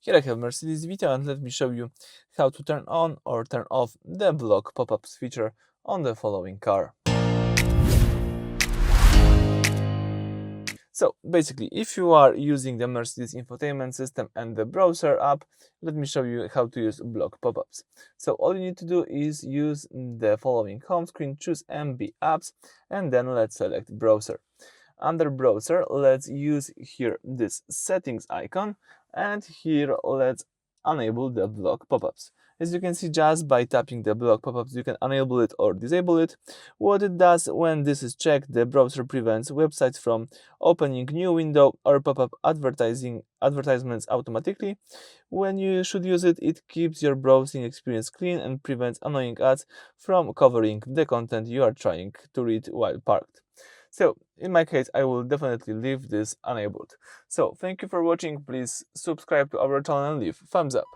Here I have Mercedes Vito, and let me show you how to turn on or turn off the Block Popups feature on the following car. So basically, if you are using the Mercedes Infotainment system and the browser app, let me show you how to use Block Popups. So all you need to do is use the following home screen, choose MB apps, and then let's select browser. Under browser, let's use here this settings icon, and here let's enable the Block Popups. As you can see, just by tapping the Block Popups, you can enable it or disable it. What it does when this is checked, the browser prevents websites from opening new window or pop-up advertisements automatically. When you should use it, it keeps your browsing experience clean and prevents annoying ads from covering the content you are trying to read while parked. So in my case, I will definitely leave this enabled. So thank you for watching. Please subscribe to our channel and leave thumbs up.